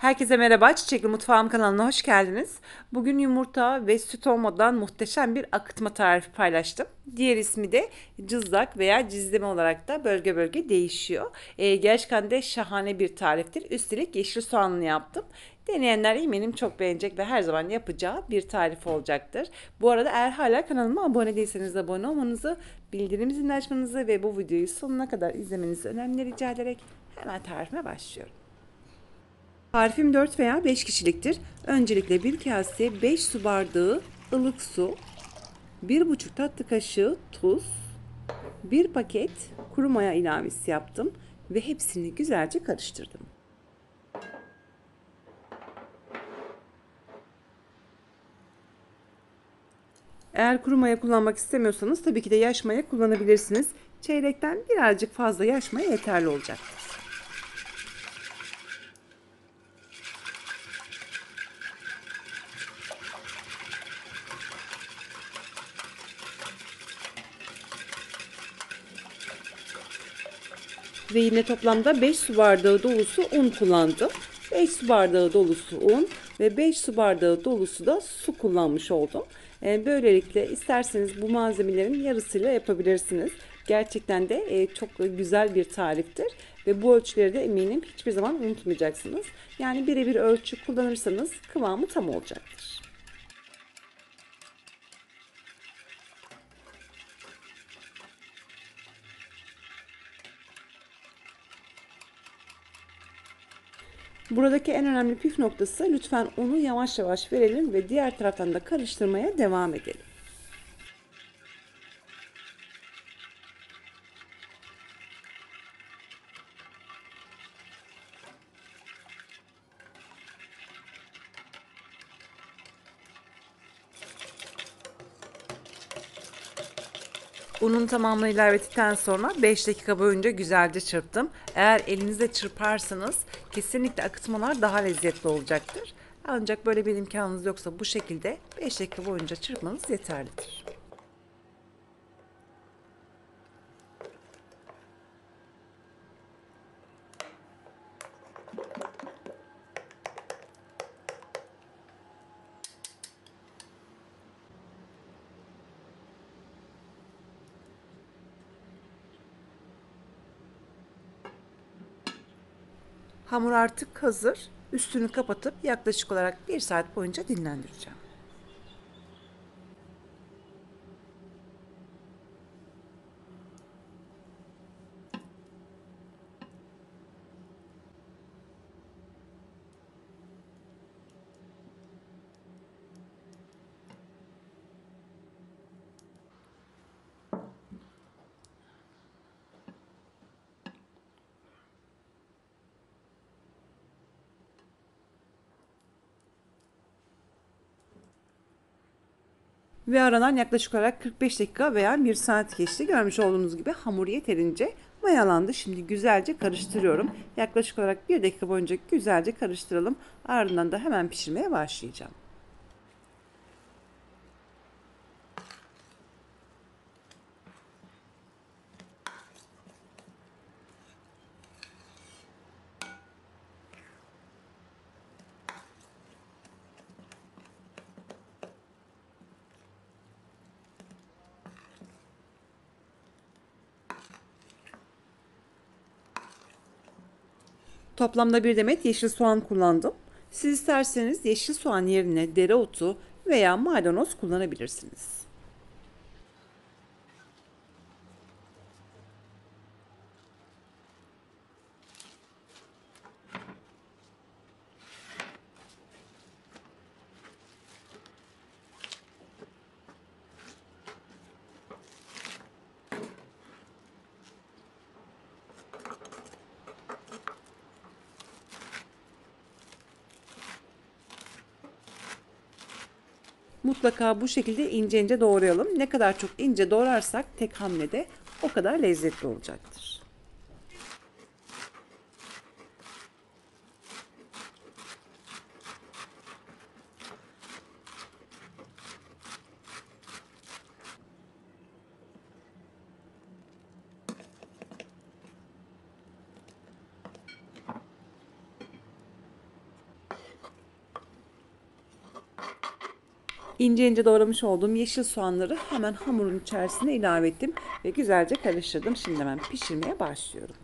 Herkese merhaba, Çiçekli Mutfağım kanalına hoş geldiniz. Bugün yumurta ve süt olmadan muhteşem bir akıtma tarifi paylaştım. Diğer ismi de cızlak veya cizleme olarak da bölge bölge değişiyor. Gerçekten de şahane bir tariftir. Üstelik yeşil soğanlı yaptım. Deneyenler eminim çok beğenecek ve her zaman yapacağı bir tarif olacaktır. Bu arada eğer hala kanalıma abone değilseniz abone olmanızı, bildirim zilini açmanızı ve bu videoyu sonuna kadar izlemenizi önemli rica ederek hemen tarifime başlıyorum. Tarifim 4 veya 5 kişiliktir. Öncelikle bir kase 5 su bardağı ılık su, 1,5 tatlı kaşığı tuz, bir paket kuru maya ilavesi yaptım ve hepsini güzelce karıştırdım. Eğer kuru maya kullanmak istemiyorsanız tabii ki de yaş maya kullanabilirsiniz. Çeyrekten birazcık fazla yaş maya yeterli olacaktır. Ve yine toplamda 5 su bardağı dolusu un kullandım. 5 su bardağı dolusu un ve 5 su bardağı dolusu da su kullanmış oldum. Böylelikle isterseniz bu malzemelerin yarısıyla yapabilirsiniz. Gerçekten de çok güzel bir tariftir ve bu ölçüleri de eminim hiçbir zaman unutmayacaksınız. Yani birebir ölçü kullanırsanız kıvamı tam olacaktır. Buradaki en önemli püf noktası lütfen unu yavaş yavaş verelim ve diğer taraftan da karıştırmaya devam edelim. Unun tamamını ilave ettikten sonra 5 dakika boyunca güzelce çırptım. Eğer elinizle çırparsanız kesinlikle akıtmalar daha lezzetli olacaktır. Ancak böyle bir imkanınız yoksa bu şekilde 5 dakika boyunca çırpmanız yeterlidir. Hamur artık hazır. Üstünü kapatıp yaklaşık olarak 1 saat boyunca dinlendireceğim. Ve aradan yaklaşık olarak 45 dakika veya 1 saat geçti. Görmüş olduğunuz gibi hamur yeterince mayalandı. Şimdi güzelce karıştırıyorum. Yaklaşık olarak 1 dakika boyunca güzelce karıştıralım. Ardından da hemen pişirmeye başlayacağım. Toplamda bir demet yeşil soğan kullandım. Siz isterseniz yeşil soğan yerine dereotu veya maydanoz kullanabilirsiniz. Mutlaka bu şekilde ince ince doğrayalım. Ne kadar çok ince doğrarsak tek hamlede o kadar lezzetli olacaktır. İnce ince doğramış olduğum yeşil soğanları hemen hamurun içerisine ilave ettim ve güzelce karıştırdım. Şimdi hemen pişirmeye başlıyorum.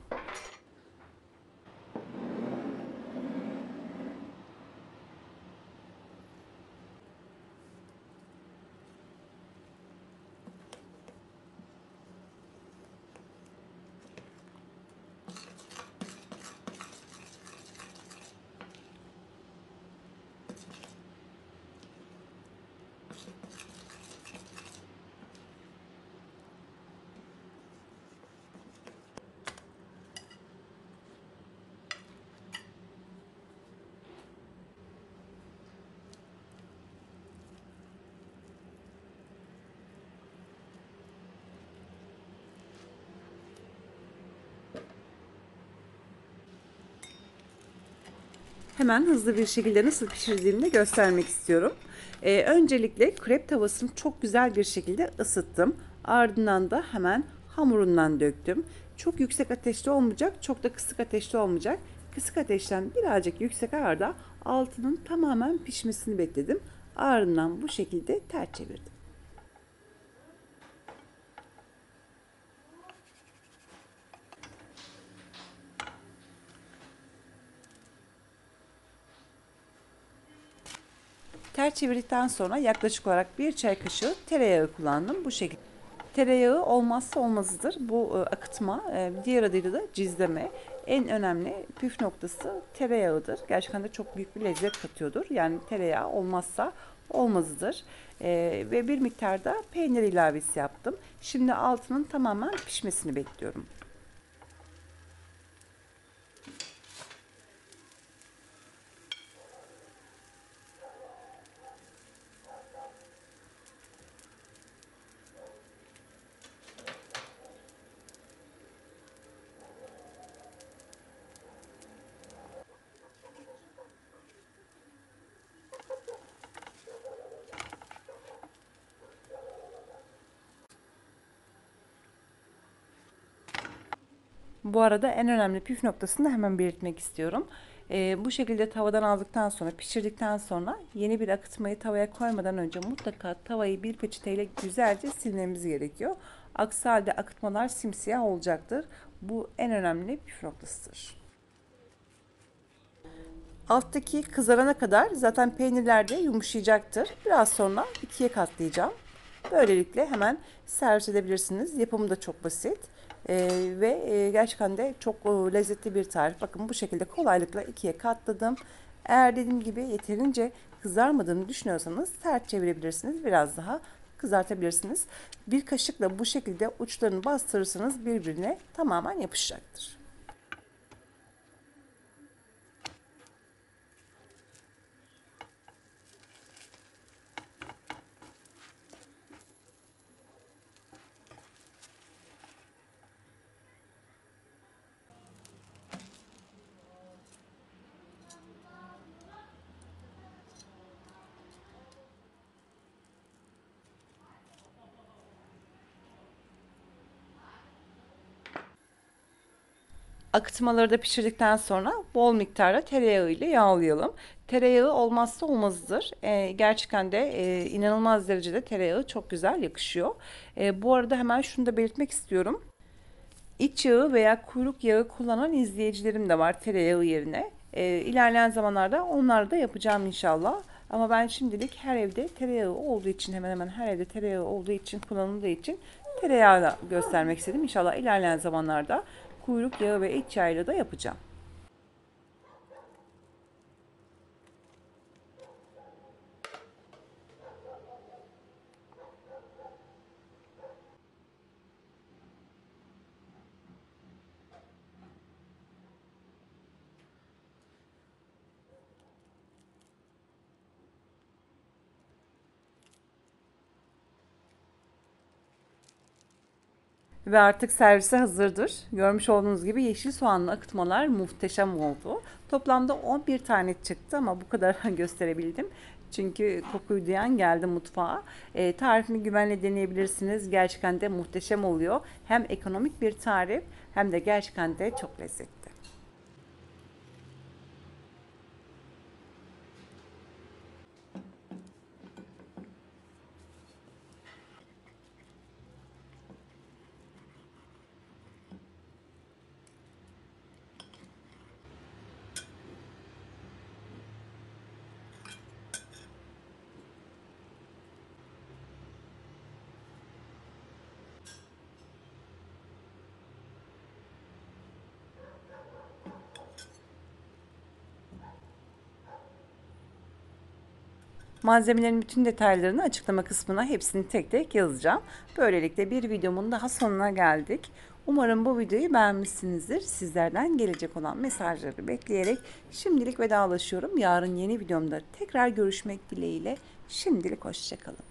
Hemen hızlı bir şekilde nasıl pişirdiğimi de göstermek istiyorum. Öncelikle krep tavasını çok güzel bir şekilde ısıttım. Ardından da hemen hamurundan döktüm. Çok yüksek ateşte olmayacak, çok da kısık ateşte olmayacak. Kısık ateşten birazcık yüksek ayarda altının tamamen pişmesini bekledim. Ardından bu şekilde ters çevirdim. Ters çevirdikten sonra yaklaşık olarak bir çay kaşığı tereyağı kullandım. Bu şekilde. Tereyağı olmazsa olmazıdır. Bu akıtma, diğer adıyla da cizleme. En önemli püf noktası tereyağıdır. Gerçekten de çok büyük bir lezzet katıyordur. Yani tereyağı olmazsa olmazıdır. Ve bir miktarda peynir ilavesi yaptım. Şimdi altının tamamen pişmesini bekliyorum. Bu arada en önemli püf noktasını da hemen belirtmek istiyorum. Bu şekilde tavadan aldıktan sonra, pişirdikten sonra yeni bir akıtmayı tavaya koymadan önce mutlaka tavayı bir peçeteyle güzelce silmemiz gerekiyor. Aksi halde akıtmalar simsiyah olacaktır. Bu en önemli püf noktasıdır. Alttaki kızarana kadar zaten peynirler de yumuşayacaktır. Biraz sonra ikiye katlayacağım. Böylelikle hemen servis edebilirsiniz. Yapımı da çok basit. Gerçekten de çok lezzetli bir tarif. Bakın bu şekilde kolaylıkla ikiye katladım. Eğer dediğim gibi yeterince kızarmadığını düşünüyorsanız sert çevirebilirsiniz. Biraz daha kızartabilirsiniz. Bir kaşıkla bu şekilde uçlarını bastırırsanız birbirine tamamen yapışacaktır. Akıtmaları da pişirdikten sonra bol miktarda tereyağı ile yağlayalım. Tereyağı olmazsa olmazıdır. Gerçekten de inanılmaz derecede tereyağı çok güzel yakışıyor. Bu arada hemen şunu da belirtmek istiyorum. İç yağı veya kuyruk yağı kullanan izleyicilerim de var tereyağı yerine. İlerleyen zamanlarda onları da yapacağım inşallah. Ama ben şimdilik her evde tereyağı olduğu için, hemen hemen her evde tereyağı olduğu için, kullanıldığı için tereyağıyla göstermek istedim. İnşallah ilerleyen zamanlarda kuyruk yağı ve iç yağıyla da yapacağım. Ve artık servise hazırdır. Görmüş olduğunuz gibi yeşil soğanlı akıtmalar muhteşem oldu. Toplamda 11 tane çıktı ama bu kadar gösterebildim. Çünkü kokuyu duyan geldi mutfağa. Tarifini güvenle deneyebilirsiniz. Gerçekten de muhteşem oluyor. Hem ekonomik bir tarif hem de gerçekten de çok lezzetli. Malzemelerin bütün detaylarını açıklama kısmına hepsini tek tek yazacağım. Böylelikle bir videomun daha sonuna geldik. Umarım bu videoyu beğenmişsinizdir. Sizlerden gelecek olan mesajları bekleyerek şimdilik vedalaşıyorum. Yarın yeni videomda tekrar görüşmek dileğiyle. Şimdilik hoşça kalın.